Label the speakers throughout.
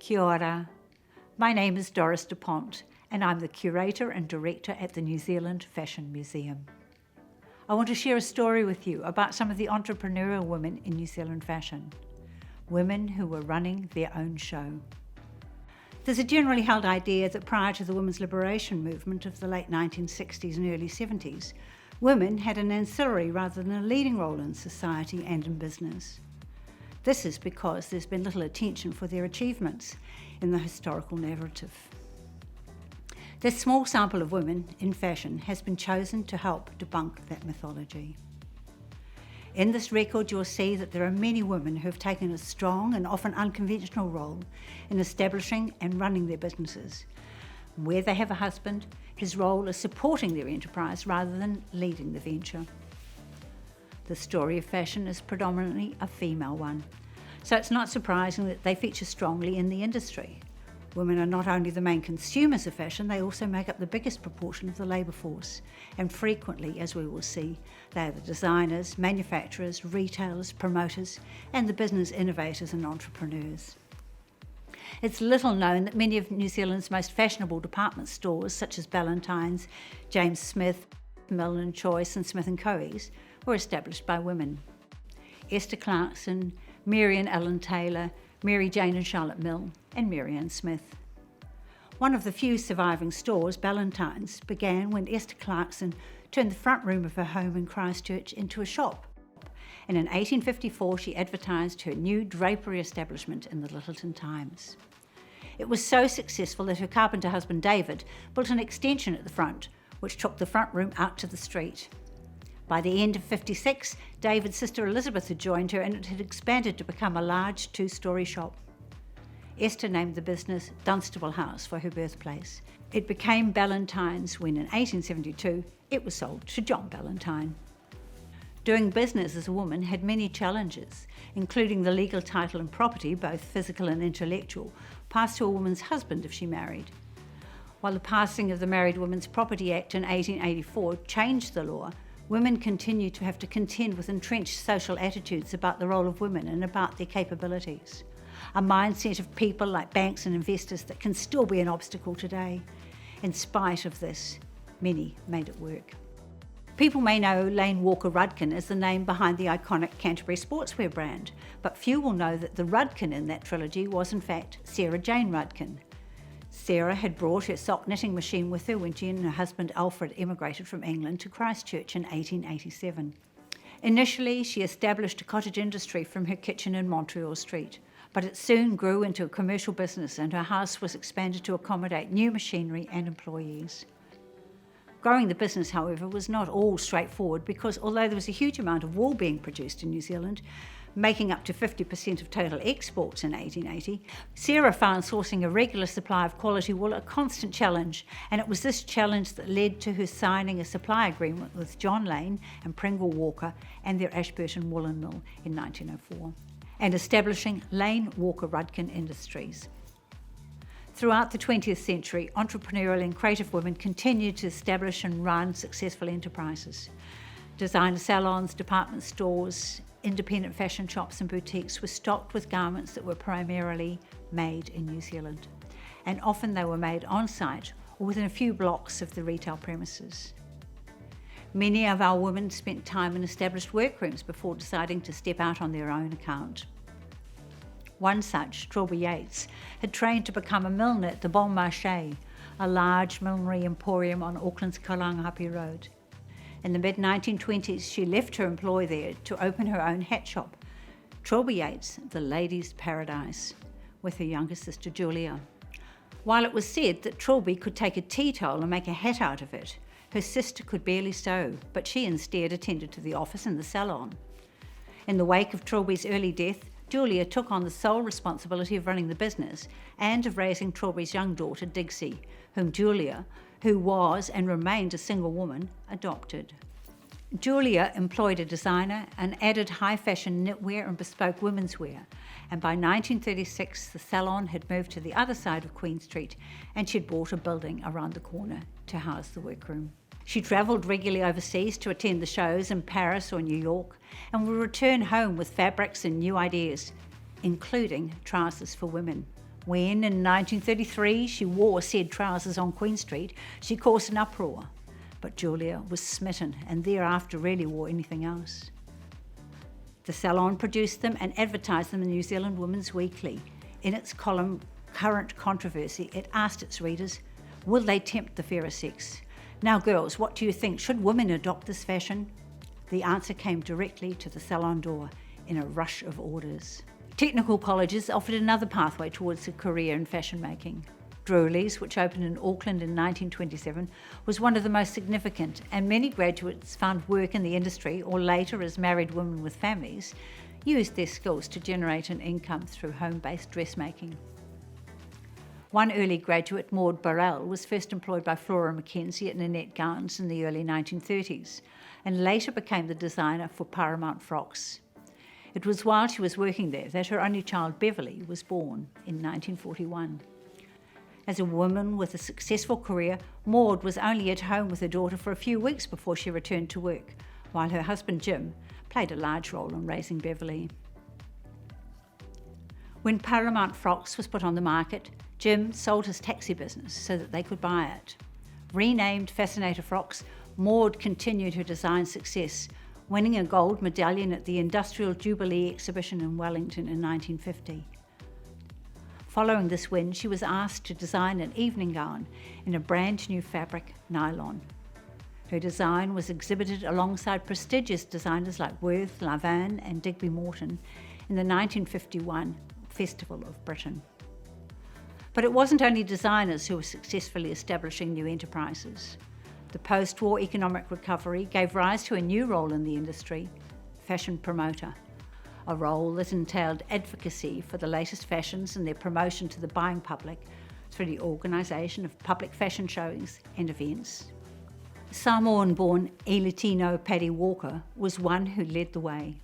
Speaker 1: Kia ora. My name is Doris de Pont, and I'm the curator and director at the New Zealand Fashion Museum. I want to share a story with you about some of the entrepreneurial women in New Zealand fashion, women who were running their own show. There's a generally held idea that prior to the women's liberation movement of the late 1960s and early 70s, women had an ancillary rather than a leading role in society and in business. This is because there's been little attention for their achievements in the historical narrative. This small sample of women in fashion has been chosen to help debunk that mythology. In this record, you'll see that there are many women who have taken a strong and often unconventional role in establishing and running their businesses. Where they have a husband, his role is supporting their enterprise rather than leading the venture. The story of fashion is predominantly a female one, so it's not surprising that they feature strongly in the industry. Women are not only the main consumers of fashion, they also make up the biggest proportion of the labour force, and frequently, as we will see, they are the designers, manufacturers, retailers, promoters, and the business innovators and entrepreneurs. It's little known that many of New Zealand's most fashionable department stores, such as Ballantyne's, James Smith, Milne & Choice and Smith & Coe's, were established by women. Esther Clarkson, Mary and Ellen Taylor, Mary Jane and Charlotte Mill, and Mary Ann Smith. One of the few surviving stores, Ballantyne's, began when Esther Clarkson turned the front room of her home in Christchurch into a shop. And in 1854 she advertised her new drapery establishment in the Lyttelton Times. It was so successful that her carpenter husband David built an extension at the front, which took the front room out to the street. By the end of '56, David's sister Elizabeth had joined her and it had expanded to become a large two-storey shop. Esther named the business Dunstable House for her birthplace. It became Ballantyne's when in 1872 it was sold to John Ballantyne. Doing business as a woman had many challenges, including the legal title and property, both physical and intellectual, passed to a woman's husband if she married. While the passing of the Married Women's Property Act in 1884 changed the law, women continued to have to contend with entrenched social attitudes about the role of women and about their capabilities. A mindset of people like banks and investors that can still be an obstacle today. In spite of this, many made it work. People may know Lane Walker Rudkin as the name behind the iconic Canterbury sportswear brand, but few will know that the Rudkin in that trilogy was in fact Sarah Jane Rudkin. Sarah had brought her sock knitting machine with her when she and her husband Alfred emigrated from England to Christchurch in 1887. Initially, she established a cottage industry from her kitchen in Montreal Street, but it soon grew into a commercial business and her house was expanded to accommodate new machinery and employees. Growing the business, however, was not all straightforward because although there was a huge amount of wool being produced in New Zealand, making up to 50% of total exports in 1880, Sarah found sourcing a regular supply of quality wool a constant challenge, and it was this challenge that led to her signing a supply agreement with John Lane and Pringle Walker and their Ashburton Woolen Mill in 1904, and establishing Lane Walker Rudkin Industries. Throughout the 20th century, entrepreneurial and creative women continued to establish and run successful enterprises. Designer salons, department stores, independent fashion shops and boutiques were stocked with garments that were primarily made in New Zealand, and often they were made on-site or within a few blocks of the retail premises. Many of our women spent time in established workrooms before deciding to step out on their own account. One such, Trilby Yates, had trained to become a milliner at the Bon Marché, a large millinery emporium on Auckland's Kalangahape Road. In the mid-1920s, she left her employ there to open her own hat shop, Trilby Yates, the Ladies' Paradise, with her younger sister Julia. While it was said that Trilby could take a tea towel and make a hat out of it, her sister could barely sew, but she instead attended to the office and the salon. In the wake of Trilby's early death, Julia took on the sole responsibility of running the business and of raising Trilby's young daughter, Dixie, whom Julia, who was and remained a single woman, adopted. Julia employed a designer and added high-fashion knitwear and bespoke women's wear, and by 1936 the salon had moved to the other side of Queen Street and she'd bought a building around the corner to house the workroom. She travelled regularly overseas to attend the shows in Paris or New York and would return home with fabrics and new ideas, including trousers for women, When, in 1933, she wore said trousers on Queen Street, she caused an uproar. But Julia was smitten and thereafter rarely wore anything else. The salon produced them and advertised them in the New Zealand Women's Weekly. In its column, Current Controversy, it asked its readers, will they tempt the fairer sex? Now girls, what do you think? Should women adopt this fashion? The answer came directly to the salon door in a rush of orders. Technical colleges offered another pathway towards a career in fashion making. Drewry's, which opened in Auckland in 1927, was one of the most significant, and many graduates found work in the industry or later as married women with families used their skills to generate an income through home-based dressmaking. One early graduate, Maude Burrell, was first employed by Flora Mackenzie at Nanette Gowns in the early 1930s and later became the designer for Paramount frocks. It was while she was working there that her only child, Beverly, was born in 1941. As a woman with a successful career, Maude was only at home with her daughter for a few weeks before she returned to work, while her husband, Jim, played a large role in raising Beverly. When Paramount Frocks was put on the market, Jim sold his taxi business so that they could buy it. Renamed Fascinator Frocks, Maude continued her design success, winning a gold medallion at the Industrial Jubilee exhibition in Wellington in 1950. Following this win, she was asked to design an evening gown in a brand new fabric, nylon. Her design was exhibited alongside prestigious designers like Worth, Lanvin and Digby Morton in the 1951 Festival of Britain. But it wasn't only designers who were successfully establishing new enterprises. The post-war economic recovery gave rise to a new role in the industry, fashion promoter, a role that entailed advocacy for the latest fashions and their promotion to the buying public through the organisation of public fashion showings and events. Samoan-born e-Latino Paddy Walker was one who led the way.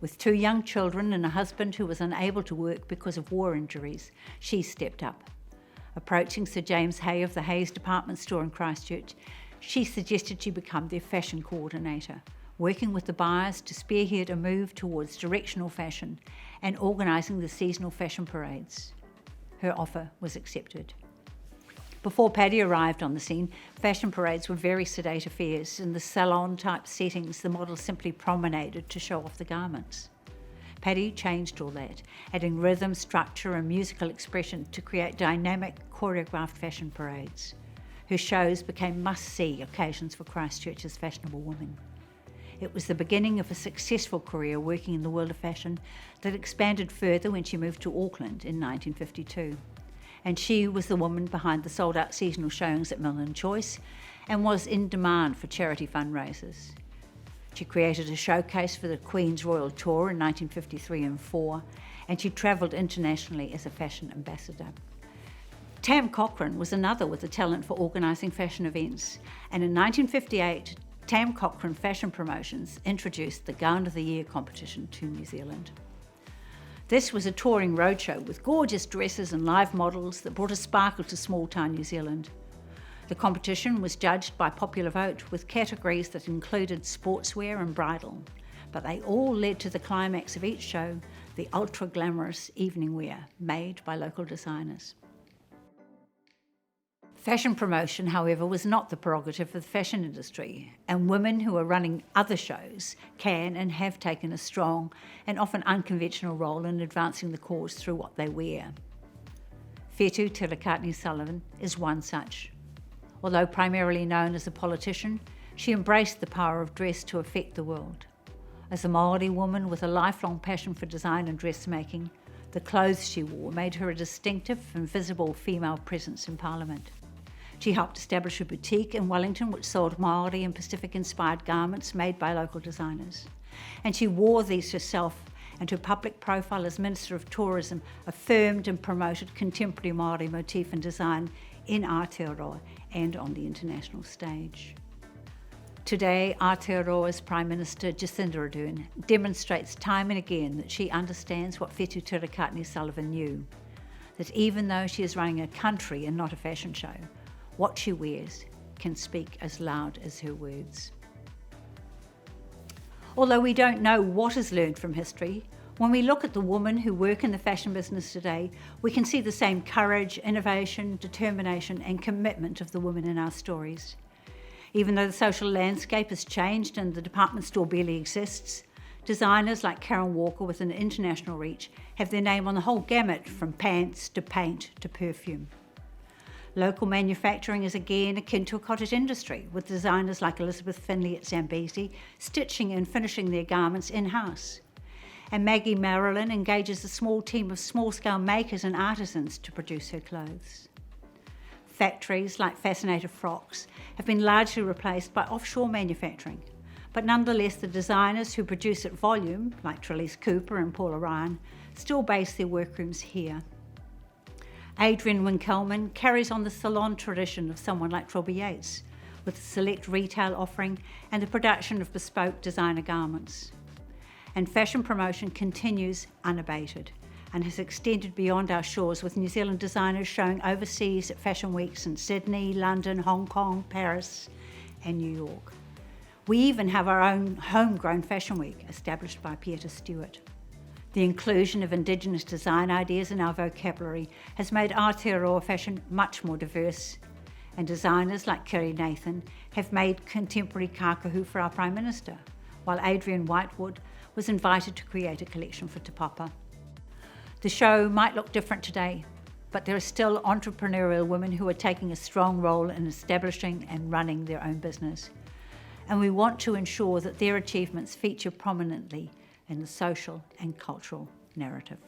Speaker 1: With 2 young children and a husband who was unable to work because of war injuries, she stepped up. Approaching Sir James Hay of the Hayes department store in Christchurch, she suggested she become their fashion coordinator, working with the buyers to spearhead a move towards directional fashion and organising the seasonal fashion parades. Her offer was accepted. Before Paddy arrived on the scene, fashion parades were very sedate affairs. In the salon-type settings, the models simply promenaded to show off the garments. Paddy changed all that, adding rhythm, structure and musical expression to create dynamic, choreographed fashion parades. Her shows became must-see occasions for Christchurch's fashionable women. It was the beginning of a successful career working in the world of fashion that expanded further when she moved to Auckland in 1952. And she was the woman behind the sold-out seasonal showings at Milne & Choice and was in demand for charity fundraisers. She created a showcase for the Queen's Royal Tour in 1953 and 4, and she travelled internationally as a fashion ambassador. Tam Cochran was another with a talent for organising fashion events, and in 1958, Tam Cochran Fashion Promotions introduced the Gown of the Year competition to New Zealand. This was a touring roadshow with gorgeous dresses and live models that brought a sparkle to small-town New Zealand. The competition was judged by popular vote with categories that included sportswear and bridal, but they all led to the climax of each show, the ultra-glamorous evening wear made by local designers. Fashion promotion, however, was not the prerogative of the fashion industry, and women who are running other shows can and have taken a strong and often unconventional role in advancing the cause through what they wear. Whetū Te Cartney Sullivan is one such. Although primarily known as a politician, she embraced the power of dress to affect the world. As a Māori woman with a lifelong passion for design and dressmaking, the clothes she wore made her a distinctive and visible female presence in Parliament. She helped establish a boutique in Wellington which sold Māori and Pacific-inspired garments made by local designers. And she wore these herself, and her public profile as Minister of Tourism affirmed and promoted contemporary Māori motif and design in Aotearoa and on the international stage. Today, Aotearoa's Prime Minister Jacinda Ardern demonstrates time and again that she understands what Whetū Te Cartney Sullivan knew, that even though she is running a country and not a fashion show, what she wears can speak as loud as her words. Although we don't know what is learned from history, When we look at the women who work in the fashion business today, we can see the same courage, innovation, determination, and commitment of the women in our stories. Even though the social landscape has changed and the department store barely exists, designers like Karen Walker with an international reach have their name on the whole gamut from pants to paint to perfume. Local manufacturing is again akin to a cottage industry, with designers like Elizabeth Finley at Zambezi stitching and finishing their garments in-house. And Maggie Marilyn engages a small team of small-scale makers and artisans to produce her clothes. Factories like Fascinator Frocks have been largely replaced by offshore manufacturing, but nonetheless the designers who produce at volume, like Trelise Cooper and Paula Ryan, still base their workrooms here. Adrian Winkelman carries on the salon tradition of someone like Trilby Yates, with a select retail offering and the production of bespoke designer garments. And fashion promotion continues unabated and has extended beyond our shores, with New Zealand designers showing overseas at fashion weeks in Sydney, London, Hong Kong, Paris and New York. We even have our own homegrown fashion week established by Pieter Stewart. The inclusion of Indigenous design ideas in our vocabulary has made Aotearoa fashion much more diverse, and designers like Kiri Nathan have made contemporary kākahu for our Prime Minister, while Adrian Whitewood was invited to create a collection for Te Papa. The show might look different today, but there are still entrepreneurial women who are taking a strong role in establishing and running their own business, and we want to ensure that their achievements feature prominently in the social and cultural narrative.